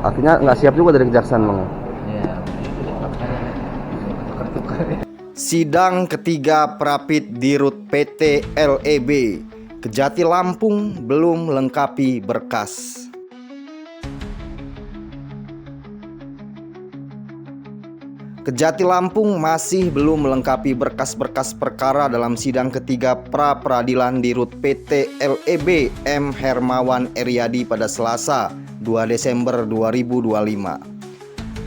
Akhirnya nggak siap juga dari kejaksaan, Bang. Iya, itu deh makanya tukar-tukar ya. Sidang ketiga Prapit Dirut PT LEB Kejati Lampung belum melengkapi berkas. Kejati Lampung masih belum melengkapi berkas-berkas perkara dalam sidang ketiga pra-peradilan Dirut PT LEB M. Hermawan Eryadi pada Selasa 2 Desember 2025.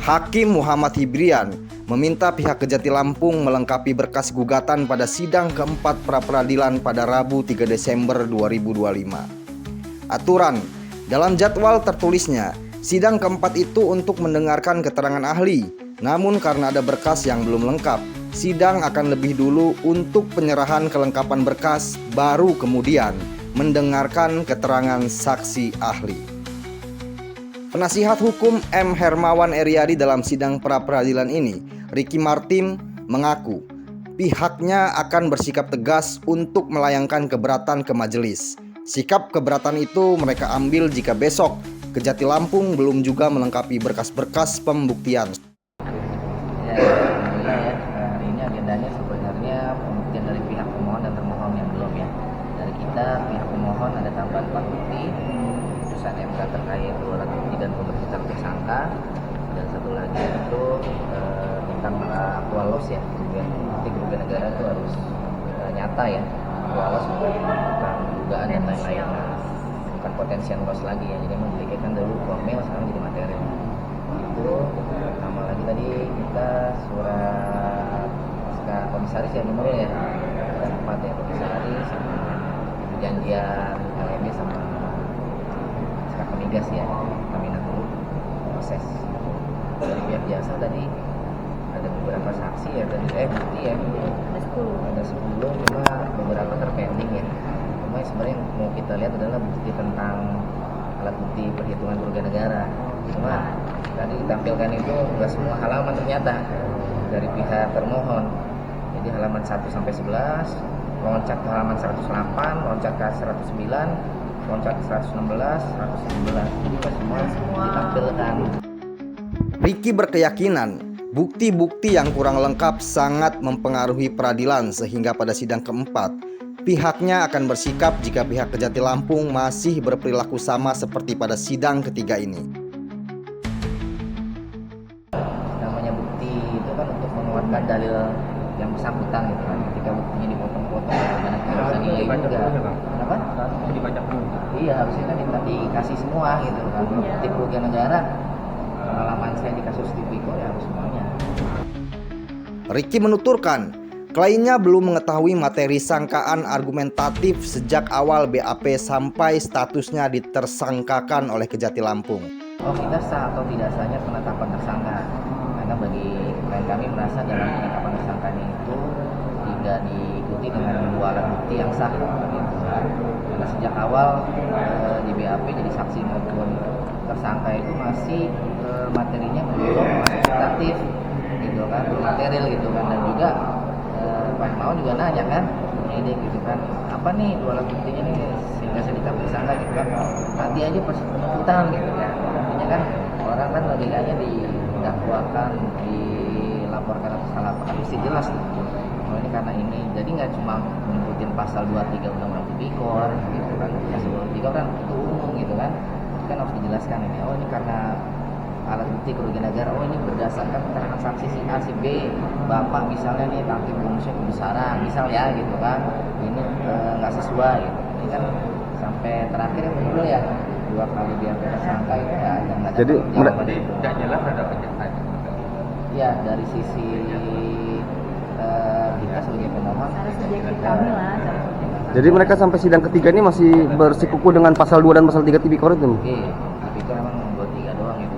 Hakim Muhammad Hibrian meminta pihak Kejati Lampung melengkapi berkas gugatan pada sidang keempat pra-peradilan pada Rabu 3 Desember 2025. Aturan dalam jadwal tertulisnya, sidang keempat itu untuk mendengarkan keterangan ahli. Namun karena ada berkas yang belum lengkap, sidang akan lebih dulu untuk penyerahan kelengkapan berkas, baru kemudian mendengarkan keterangan saksi ahli. Penasihat hukum M. Hermawan Eryadi dalam sidang pra-peradilan ini, Ricky Martin, mengaku pihaknya akan bersikap tegas untuk melayangkan keberatan ke majelis. Sikap keberatan itu mereka ambil jika besok Kejati Lampung belum juga melengkapi berkas-berkas pembuktian. Ya, alhamdulillah ya. Hari ini agendanya sebenarnya pembuktian dari pihak pemohon dan termohon yang belum ya. Dari kita pihak pemohon ada tambahan 4 bukti, putusan MK terkait 2 alat bukti dan pemeriksaan tersangka, dan satu lagi itu tentang aktual loss ya, bukti kerugian negara itu harus nyata ya. Aktual loss bukan dugaan dan lain-lain, bukan potensial loss lagi ya. Jadi memiliki dulu formil, sekarang jadi material. Itu sama lagi tadi kita surat SK komisaris ya nomornya ya, dan 4 ya komisaris, perjanjian LMB sama SK Kemigas ya, kami dulu proses. Dari pihak jasa tadi ada beberapa saksi ya, tadi bukti ya ada 10, cuma beberapa terpending ya. Cuma sebenarnya yang mau kita lihat adalah bukti tentang alat bukti perhitungan kerugian negara. Cuma tadi ditampilkan itu enggak semua halaman ternyata dari pihak termohon. Jadi halaman 1 sampai 11, loncat ke halaman 108, loncat ke 109, loncat ke 116, 119. Jadi enggak semua ditampilkan. Ricky berkeyakinan bukti-bukti yang kurang lengkap sangat mempengaruhi peradilan sehingga pada sidang keempat pihaknya akan bersikap jika pihak Kejati Lampung masih berperilaku sama seperti pada sidang ketiga ini. Menguatkan dalil yang bersangkutan gitu kan. Ketika buktinya dipotong-potong bagaimana kita bisa nilai juga. Kenapa? Harusnya dibajak dulu. Iya, harusnya kan dikasih semua gitu kan. Bukti kerugian negara, pengalaman saya di kasus Tipikor ya harus semuanya. Ricky menuturkan, kliennya belum mengetahui materi sangkaan argumentatif sejak awal BAP sampai statusnya ditersangkakan oleh Kejati Lampung. Oh, kita sah atau tidak sahnya penetapan tersangka. Karena bagi klien kami merasa dalam penetapan tersangka itu tidak diikuti dengan 2 alat bukti yang sah gitu. Karena sejak awal di BAP jadi saksi maupun tersangka itu masih materinya belum kuantitatif gitu kan, belum material gitu kan. Dan juga Pak Hermawan juga nanya kan, ini gitu kan, apa nih 2 alat buktinya nih sehingga saya ditangkap tersangka gitu kan. Nanti aja pas penuntutan gitu kan. Artinya kan orang kan logikanya didakwakan, dilaporkan atas hal apa kan mesti jelas nih. Oh ini karena ini, jadi nggak cuma menyebutin pasal 23 Undang-Undang Tipikor gitu kan. Pasal 23 kan itu umum gitu kan. Itu kan harus dijelaskan ini. Oh ini karena alat bukti kerugian negara. Oh ini berdasarkan keterangan saksi si A si B. Bapak misalnya nih tangkip bonusnya kebesaran, misal ya gitu kan. Ini nggak sesuai gitu. Ini kan sampai terakhir yang dulu ya 2 kali dia tersangka itu ya nggak ada. Jadi tidak jelas ada penjelasan. Ya dari sisi kita sebagai pemohon, kami lah. jadi mereka sampai sidang ketiga ini masih bersikuku dengan pasal 2 dan pasal 3 Tipikor itu. Oke, Tipikor memang 23 doang itu.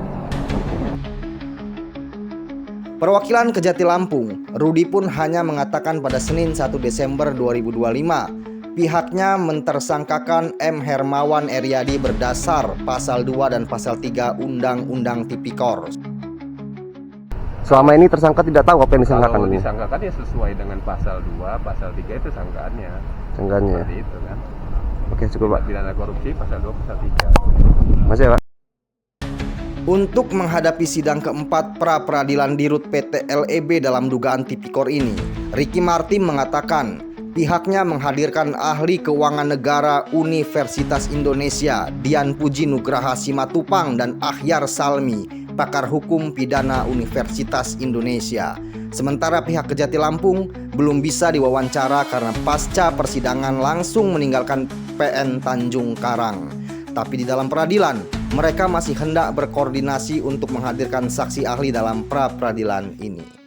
Perwakilan Kejati Lampung, Rudi pun hanya mengatakan pada Senin 1 Desember 2025, pihaknya mentersangkakan M. Hermawan Eryadi berdasar pasal 2 dan pasal 3 Undang-Undang Tipikor. Selama ini tersangka tidak tahu apa yang disangkakan Kalau ini. disangkakan ya sesuai dengan pasal 2, pasal 3 itu sangkaannya. Sangkaannya. Seperti itu kan. Oke, cukup Pak. Pidana korupsi pasal 2, pasal 3. Masih ya Pak? Untuk menghadapi sidang keempat pra-peradilan di RUT PT LEB dalam dugaan tipikor ini, Ricky Martin mengatakan pihaknya menghadirkan ahli keuangan negara Universitas Indonesia Dian Puji Nugraha Simatupang dan Akhyar Salmi, pakar hukum pidana Universitas Indonesia. Sementara pihak Kejati Lampung belum bisa diwawancara karena pasca persidangan langsung meninggalkan PN Tanjung Karang. Tapi di dalam peradilan, mereka masih hendak berkoordinasi untuk menghadirkan saksi ahli dalam pra-peradilan ini.